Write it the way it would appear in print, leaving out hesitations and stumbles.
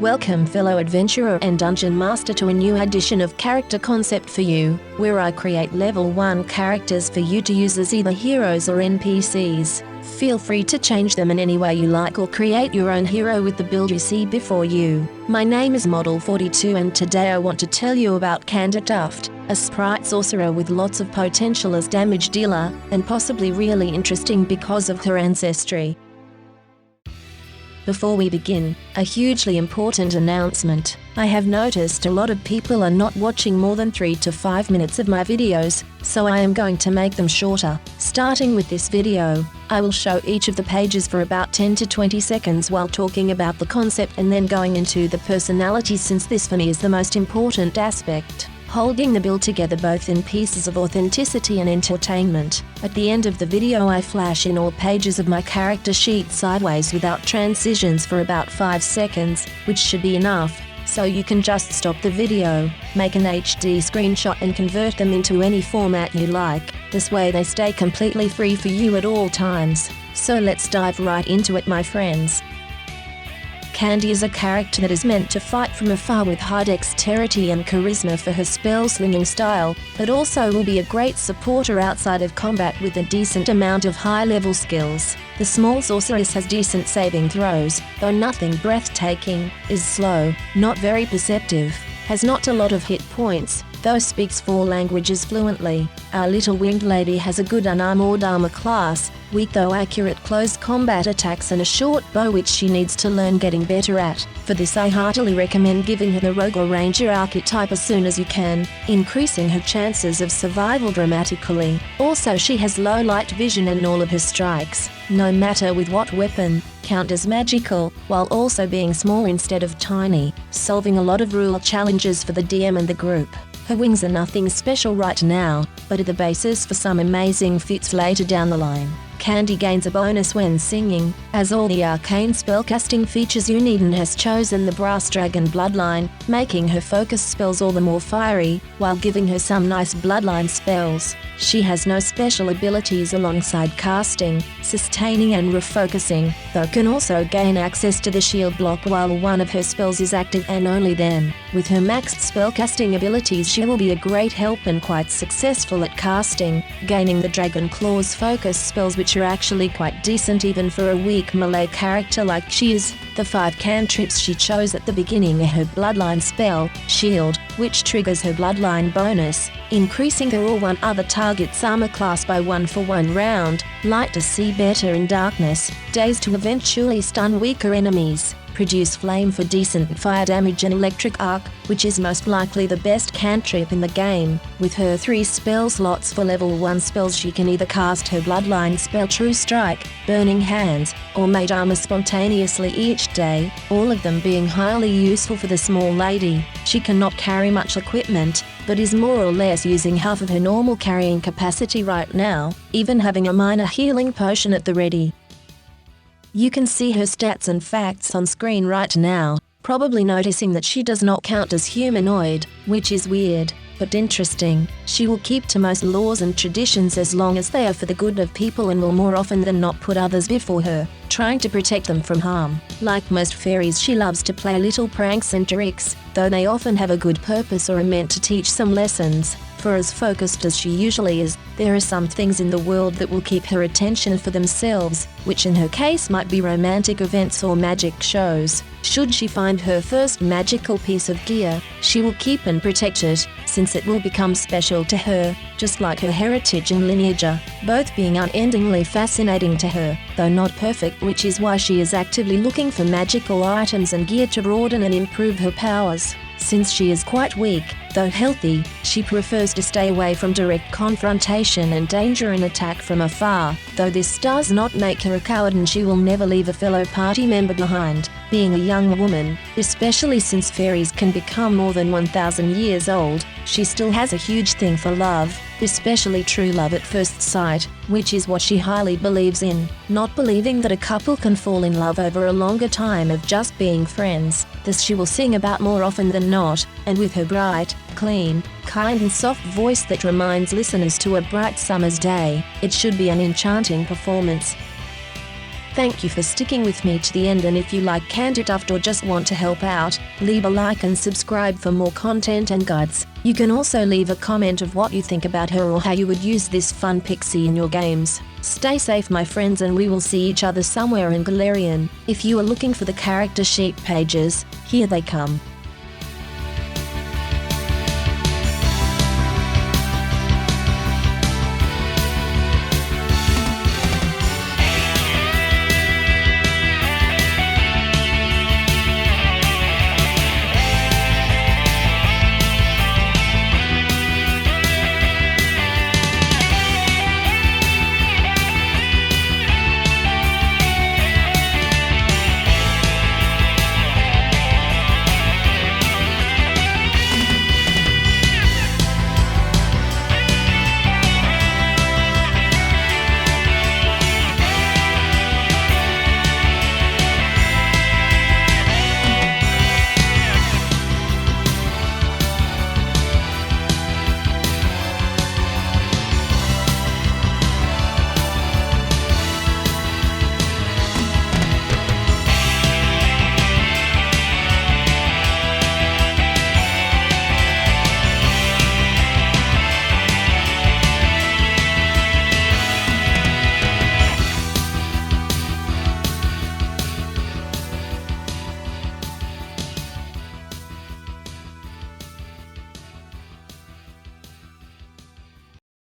Welcome fellow adventurer and dungeon master to a new edition of Character Concept for You, where I create level 1 characters for you to use as either heroes or NPCs. Feel free to change them in any way you like or create your own hero with the build you see before you. My name is Model42 and today I want to tell you about Candytuft, a Sprite Sorcerer with lots of potential as damage dealer, and possibly really interesting because of her ancestry. Before we begin, a hugely important announcement. I have noticed a lot of people are not watching more than 3 to 5 minutes of my videos, so I am going to make them shorter. Starting with this video, I will show each of the pages for about 10 to 20 seconds while talking about the concept and then going into the personalities, since this for me is the most important aspect, holding the build together both in pieces of authenticity and entertainment. At the end of the video I flash in all pages of my character sheet sideways without transitions for about 5 seconds, which should be enough, so you can just stop the video, make an HD screenshot and convert them into any format you like. This way they stay completely free for you at all times. So let's dive right into it, my friends. Candy is a character that is meant to fight from afar with high dexterity and charisma for her spell-slinging style, but also will be a great supporter outside of combat with a decent amount of high-level skills. The small sorceress has decent saving throws, though nothing breathtaking, is slow, not very perceptive, has not a lot of hit points, though speaks 4 languages fluently. Our little winged lady has a good unarmored armor class, weak though accurate close combat attacks and a short bow which she needs to learn getting better at. For this I heartily recommend giving her the rogue or ranger archetype as soon as you can, increasing her chances of survival dramatically. Also she has low light vision and all of her strikes, no matter with what weapon, count as magical, while also being small instead of tiny, solving a lot of rule challenges for the DM and the group. Her wings are nothing special right now, but are the basis for some amazing feats later down the line. Candy gains a bonus when singing, as all the arcane spellcasting features you need, and has chosen the Brass Dragon bloodline, making her focus spells all the more fiery, while giving her some nice bloodline spells. She has no special abilities alongside casting, sustaining and refocusing, though can also gain access to the shield block while one of her spells is active and only then. With her maxed spellcasting abilities she will be a great help and quite successful at casting, gaining the Dragon Claws focus spells which are actually quite decent even for a weak melee character like she is. The 5 cantrips she chose at the beginning are her bloodline spell, Shield, which triggers her bloodline bonus, increasing her or one other target's armor class by 1 for 1 round, light to see better in darkness, daze to eventually stun weaker enemies, produce flame for decent fire damage, and electric arc, which is most likely the best cantrip in the game. With her 3 spell slots for level 1 spells she can either cast her bloodline spell True Strike, Burning Hands, or Mage Armor spontaneously each day, all of them being highly useful for the small lady. She cannot carry much equipment, but is more or less using half of her normal carrying capacity right now, even having a minor healing potion at the ready. You can see her stats and facts on screen right now, probably noticing that she does not count as humanoid, which is weird, but interesting. She will keep to most laws and traditions as long as they are for the good of people, and will more often than not put others before her, trying to protect them from harm. Like most fairies she loves to play little pranks and tricks, though they often have a good purpose or are meant to teach some lessons. For as focused as she usually is, there are some things in the world that will keep her attention for themselves, which in her case might be romantic events or magic shows. Should she find her first magical piece of gear, she will keep and protect it, since it will become special to her, just like her heritage and lineage are, both being unendingly fascinating to her, though not perfect, which is why she is actively looking for magical items and gear to broaden and improve her powers. Since she is quite weak, though healthy, she prefers to stay away from direct confrontation and danger and attack from afar, though this does not make her a coward, and she will never leave a fellow party member behind. Being a young woman, especially since fairies can become more than 1,000 years old, she still has a huge thing for love, especially true love at first sight, which is what she highly believes in, not believing that a couple can fall in love over a longer time of just being friends. This she will sing about more often than not, and with her bright, clean, kind and soft voice that reminds listeners to a bright summer's day, it should be an enchanting performance. Thank you for sticking with me to the end, and if you like Candytuft or just want to help out, leave a like and subscribe for more content and guides. You can also leave a comment of what you think about her or how you would use this fun pixie in your games. Stay safe my friends, and we will see each other somewhere in Galarian. If you are looking for the character sheet pages, here they come.